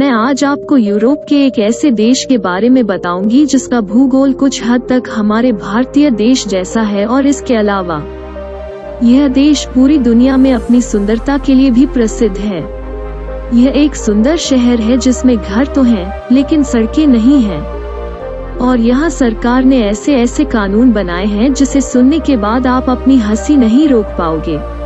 मैं आज आपको यूरोप के एक ऐसे देश के बारे में बताऊंगी जिसका भूगोल कुछ हद तक हमारे भारतीय देश जैसा है और इसके अलावा यह देश पूरी दुनिया में अपनी सुंदरता के लिए भी प्रसिद्ध है। यह एक सुंदर शहर है जिसमें घर तो हैं, लेकिन सड़कें नहीं हैं। और यहाँ सरकार ने ऐसे ऐसे कानून बनाए हैं जिसे सुनने के बाद आप अपनी हंसी नहीं रोक पाओगे।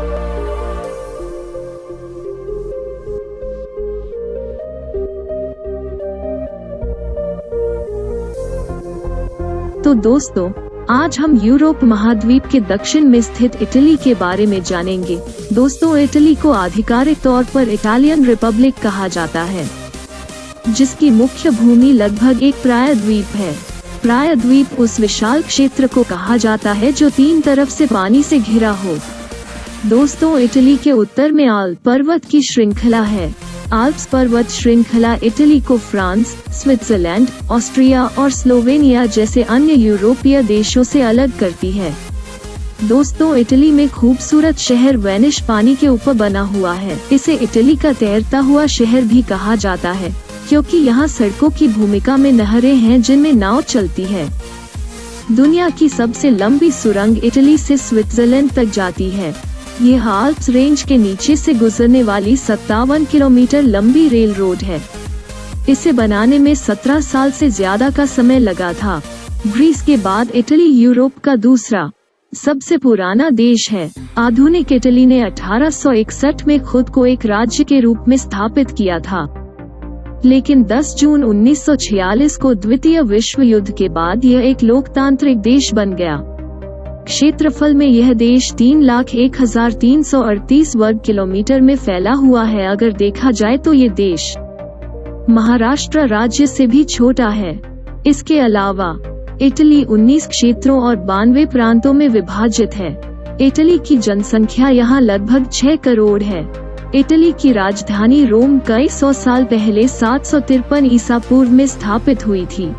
तो दोस्तों, आज हम यूरोप महाद्वीप के दक्षिण में स्थित इटली के बारे में जानेंगे। दोस्तों, इटली को आधिकारिक तौर पर इटालियन रिपब्लिक कहा जाता है, जिसकी मुख्य भूमि लगभग एक प्रायद्वीप है। प्रायद्वीप उस विशाल क्षेत्र को कहा जाता है जो 3 तरफ से पानी से घिरा हो। दोस्तों, इटली के उत्तर में आल्प पर्वत की श्रृंखला है। आल्प्स पर्वत श्रृंखला इटली को फ्रांस, स्विट्जरलैंड, ऑस्ट्रिया और स्लोवेनिया जैसे अन्य यूरोपीय देशों से अलग करती है। दोस्तों, इटली में खूबसूरत शहर वेनिस पानी के ऊपर बना हुआ है। इसे इटली का तैरता हुआ शहर भी कहा जाता है, क्योंकि यहाँ सड़कों की भूमिका में नहरें हैं जिनमें नाव चलती है। दुनिया की सबसे लंबी सुरंग इटली से स्विट्जरलैंड तक जाती है। यह आल्प्स रेंज के नीचे से गुजरने वाली 57 किलोमीटर लंबी रेल रोड है। इसे बनाने में 17 साल से ज्यादा का समय लगा था। ग्रीस के बाद इटली यूरोप का दूसरा सबसे पुराना देश है। आधुनिक इटली ने 1861 में खुद को एक राज्य के रूप में स्थापित किया था, लेकिन 10 जून 1946 को द्वितीय विश्व युद्ध के बाद यह एक लोकतांत्रिक देश बन गया। क्षेत्रफल में यह देश 3,01,338 वर्ग किलोमीटर में फैला हुआ है। अगर देखा जाए तो ये देश महाराष्ट्र राज्य से भी छोटा है। इसके अलावा इटली 19 क्षेत्रों और 92 प्रांतों में विभाजित है। इटली की जनसंख्या यहाँ लगभग 6 करोड़ है। इटली की राजधानी रोम कई 100 साल पहले 753 ईसा पूर्व में स्थापित हुई थी।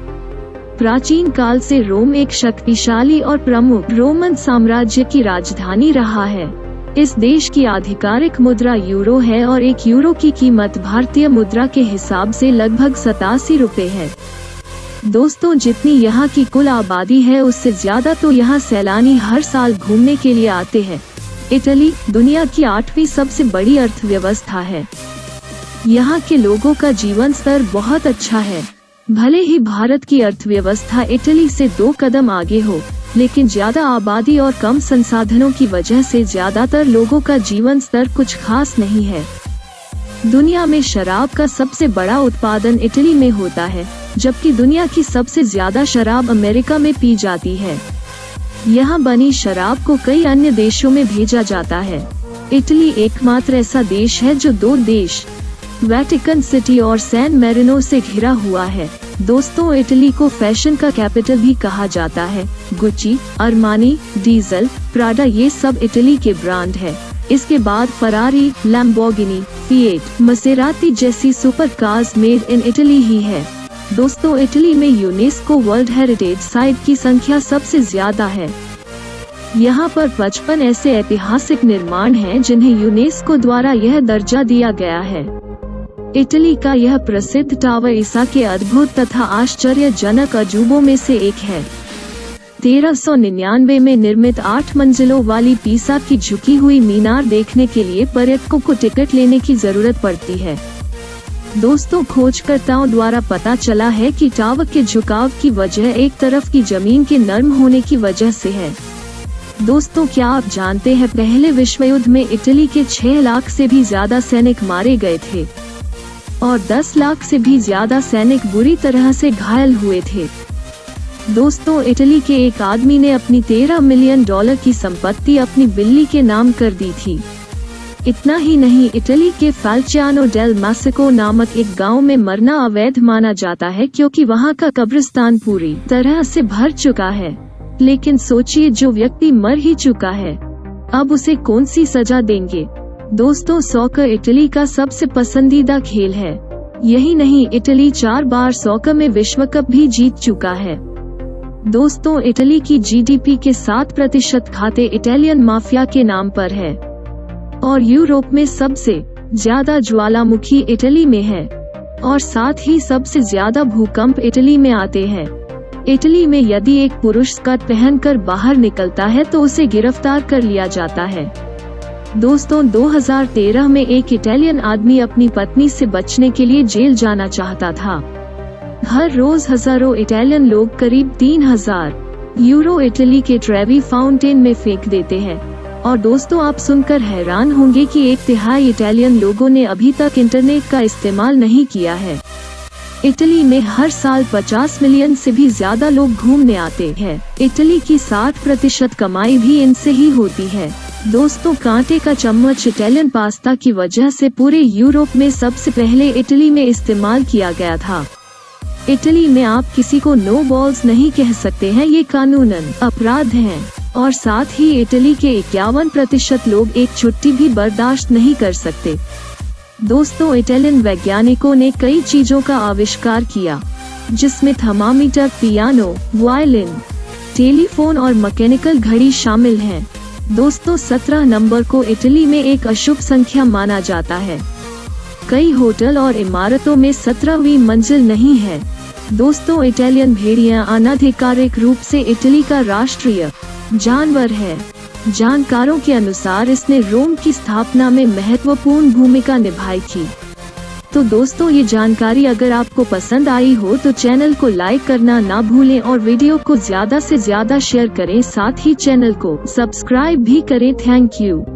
प्राचीन काल से रोम एक शक्तिशाली और प्रमुख रोमन साम्राज्य की राजधानी रहा है। इस देश की आधिकारिक मुद्रा यूरो है और 1 यूरो की कीमत भारतीय मुद्रा के हिसाब से लगभग 87 रुपए है। दोस्तों, जितनी यहाँ की कुल आबादी है उससे ज्यादा तो यहाँ सैलानी हर साल घूमने के लिए आते हैं। इटली दुनिया की 8वीं सबसे बड़ी अर्थव्यवस्था है। यहाँ के लोगों का जीवन स्तर बहुत अच्छा है। भले ही भारत की अर्थव्यवस्था इटली से 2 कदम आगे हो, लेकिन ज्यादा आबादी और कम संसाधनों की वजह से ज्यादातर लोगों का जीवन स्तर कुछ खास नहीं है। दुनिया में शराब का सबसे बड़ा उत्पादन इटली में होता है, जबकि दुनिया की सबसे ज्यादा शराब अमेरिका में पी जाती है। यहाँ बनी शराब को कई अन्य देशों में भेजा जाता है। इटली एकमात्र ऐसा देश है जो 2 देश वेटिकन सिटी और सैन मेरिनो से घिरा हुआ है। दोस्तों, इटली को फैशन का कैपिटल भी कहा जाता है। गुच्ची, अरमानी, डीजल, प्राडा ये सब इटली के ब्रांड है। इसके बाद फरारी, लैम्बोर्गिनी, फिएट, मसेराती जैसी super cars made in Italy ही है। दोस्तों, इटली में यूनेस्को वर्ल्ड हेरिटेज साइट की संख्या सबसे ज्यादा है। यहाँ पर 55 ऐसे ऐतिहासिक निर्माण हैं जिन्हें यूनेस्को द्वारा यह दर्जा दिया गया है। इटली का यह प्रसिद्ध टावर ईसा के अद्भुत तथा आश्चर्यजनक अजूबों में से एक है। 1399 में निर्मित 8 मंजिलों वाली पीसा की झुकी हुई मीनार देखने के लिए पर्यटकों को टिकट लेने की जरूरत पड़ती है। दोस्तों, खोजकर्ताओं द्वारा पता चला है कि टावर के झुकाव की वजह एक तरफ की जमीन के नर्म होने की वजह से है। दोस्तों, क्या आप जानते हैं पहले विश्व युद्ध में इटली के 6 लाख से भी ज्यादा सैनिक मारे गए थे और 10 लाख से भी ज्यादा सैनिक बुरी तरह से घायल हुए थे। दोस्तों, इटली के एक आदमी ने अपनी $13 मिलियन की संपत्ति अपनी बिल्ली के नाम कर दी थी। इतना ही नहीं, इटली के फाल्चियानो डेल मासिको नामक एक गांव में मरना अवैध माना जाता है, क्योंकि वहां का कब्रिस्तान पूरी तरह से भर चुका है। लेकिन सोचिए, जो व्यक्ति मर ही चुका है, अब उसे कौन सी सजा देंगे। दोस्तों, सॉकर इटली का सबसे पसंदीदा खेल है। यही नहीं, इटली 4 बार सॉकर में विश्व कप भी जीत चुका है। दोस्तों, इटली की जीडीपी के 7% खाते इटालियन माफिया के नाम पर है और यूरोप में सबसे ज्यादा ज्वालामुखी इटली में है। और साथ ही सबसे ज्यादा भूकंप इटली में आते हैं। इटली में यदि एक पुरुष स्कर्ट पहनकर बाहर निकलता है तो उसे गिरफ्तार कर लिया जाता है। दोस्तों, 2013 में एक इटालियन आदमी अपनी पत्नी से बचने के लिए जेल जाना चाहता था। हर रोज हजारों इटालियन लोग करीब 3000 यूरो इटली के ट्रेवी फाउंटेन में फेंक देते हैं। और दोस्तों, आप सुनकर हैरान होंगे कि 1/3 इटालियन लोगों ने अभी तक इंटरनेट का इस्तेमाल नहीं किया है। इटली में हर साल 50 मिलियन से भी ज्यादा लोग घूमने आते हैं। इटली की 60% कमाई भी इनसे ही होती है। दोस्तों, कांटे का चम्मच इटालियन पास्ता की वजह से पूरे यूरोप में सबसे पहले इटली में इस्तेमाल किया गया था। इटली में आप किसी को नो बॉल्स नहीं कह सकते हैं, ये कानूनन अपराध है। और साथ ही इटली के 51% लोग एक छुट्टी भी बर्दाश्त नहीं कर सकते। दोस्तों, इटालियन वैज्ञानिकों ने कई चीजों का आविष्कार किया, जिसमें थर्मामीटर, पियानो, वायलिन, टेलीफोन और मैकेनिकल घड़ी शामिल हैं। दोस्तों, 17 नंबर को इटली में एक अशुभ संख्या माना जाता है। कई होटल और इमारतों में 17वीं मंजिल नहीं है। दोस्तों, इटालियन भेड़िया अनाधिकारिक रूप से इटली का राष्ट्रीय जानवर है। जानकारों के अनुसार इसने रोम की स्थापना में महत्वपूर्ण भूमिका निभाई थी। तो दोस्तों, ये जानकारी अगर आपको पसंद आई हो तो चैनल को लाइक करना ना भूलें और वीडियो को ज्यादा से ज्यादा शेयर करें, साथ ही चैनल को सब्सक्राइब भी करें। Thank you.